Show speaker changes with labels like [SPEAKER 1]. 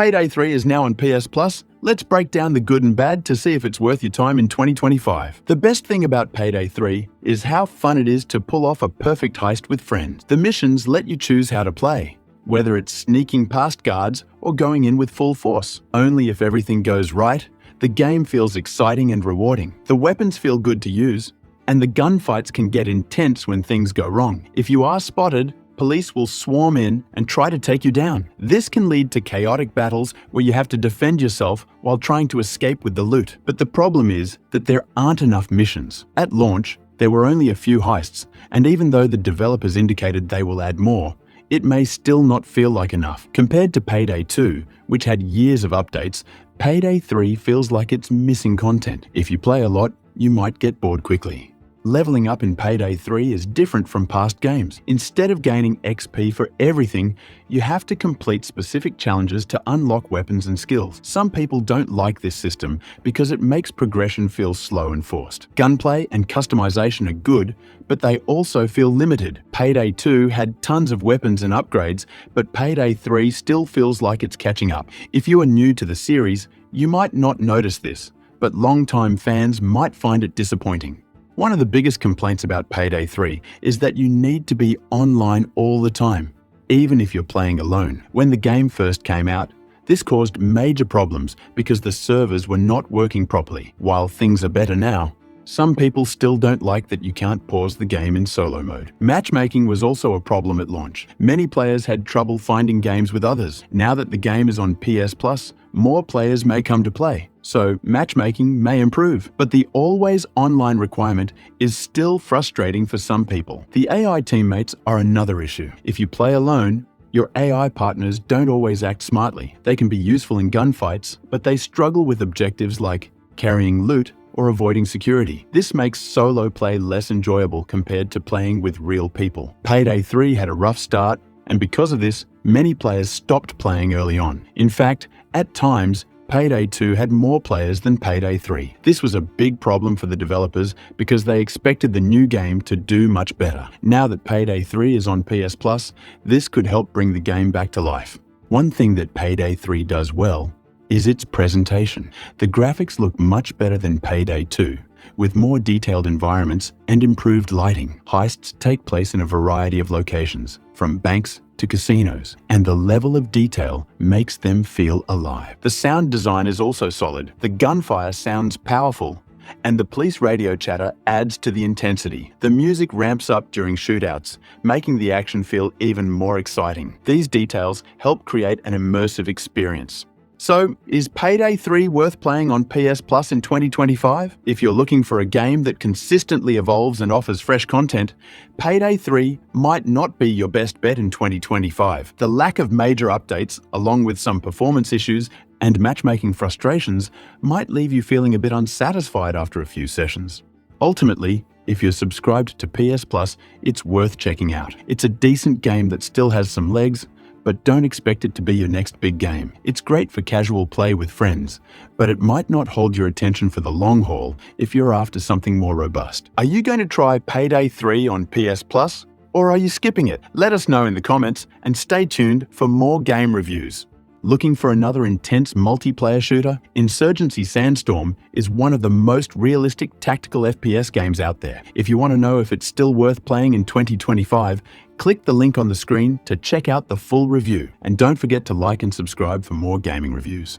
[SPEAKER 1] Payday 3 is now on PS Plus. Let's break down the good and bad to see if it's worth your time in 2025. The best thing about Payday 3 is how fun it is to pull off a perfect heist with friends. The missions let you choose how to play, whether it's sneaking past guards or going in with full force. Only if everything goes right, the game feels exciting and rewarding. The weapons feel good to use, and the gunfights can get intense when things go wrong. If you are spotted, police will swarm in and try to take you down. This can lead to chaotic battles where you have to defend yourself while trying to escape with the loot. But the problem is that there aren't enough missions. At launch, there were only a few heists, and even though the developers indicated they will add more, it may still not feel like enough. Compared to Payday 2, which had years of updates, Payday 3 feels like it's missing content. If you play a lot, you might get bored quickly. Leveling up in Payday 3 is different from past games. Instead of gaining XP for everything, you have to complete specific challenges to unlock weapons and skills. Some people don't like this system because it makes progression feel slow and forced. Gunplay and customization are good, but they also feel limited. Payday 2 had tons of weapons and upgrades, but Payday 3 still feels like it's catching up. If you are new to the series, you might not notice this, but longtime fans might find it disappointing. One of the biggest complaints about Payday 3 is that you need to be online all the time, even if you're playing alone. When the game first came out, this caused major problems because the servers were not working properly. While things are better now, some people still don't like that you can't pause the game in solo mode. Matchmaking was also a problem at launch. Many players had trouble finding games with others. Now that the game is on PS Plus, more players may come to play, so matchmaking may improve. But the always online requirement is still frustrating for some people. The AI teammates are another issue. If you play alone, your AI partners don't always act smartly. They can be useful in gunfights, but they struggle with objectives like carrying loot or avoiding security. This makes solo play less enjoyable compared to playing with real people. Payday 3 had a rough start, and because of this, many players stopped playing early on. In fact, at times, Payday 2 had more players than Payday 3. This was a big problem for the developers because they expected the new game to do much better. Now that Payday 3 is on PS Plus, this could help bring the game back to life. One thing that Payday 3 does well is its presentation. The graphics look much better than Payday 2, with more detailed environments and improved lighting. Heists take place in a variety of locations, from banks to casinos, and the level of detail makes them feel alive. The sound design is also solid. The gunfire sounds powerful, and the police radio chatter adds to the intensity. The music ramps up during shootouts, making the action feel even more exciting. These details help create an immersive experience. So, is Payday 3 worth playing on PS Plus in 2025? If you're looking for a game that consistently evolves and offers fresh content, Payday 3 might not be your best bet in 2025. The lack of major updates, along with some performance issues and matchmaking frustrations, might leave you feeling a bit unsatisfied after a few sessions. Ultimately, if you're subscribed to PS Plus, it's worth checking out. It's a decent game that still has some legs, but don't expect it to be your next big game. It's great for casual play with friends, but it might not hold your attention for the long haul if you're after something more robust. Are you going to try Payday 3 on PS Plus, or are you skipping it? Let us know in the comments, and stay tuned for more game reviews. Looking for another intense multiplayer shooter? Insurgency Sandstorm is one of the most realistic tactical FPS games out there. If you want to know if it's still worth playing in 2025, click the link on the screen to check out the full review. And don't forget to like and subscribe for more gaming reviews.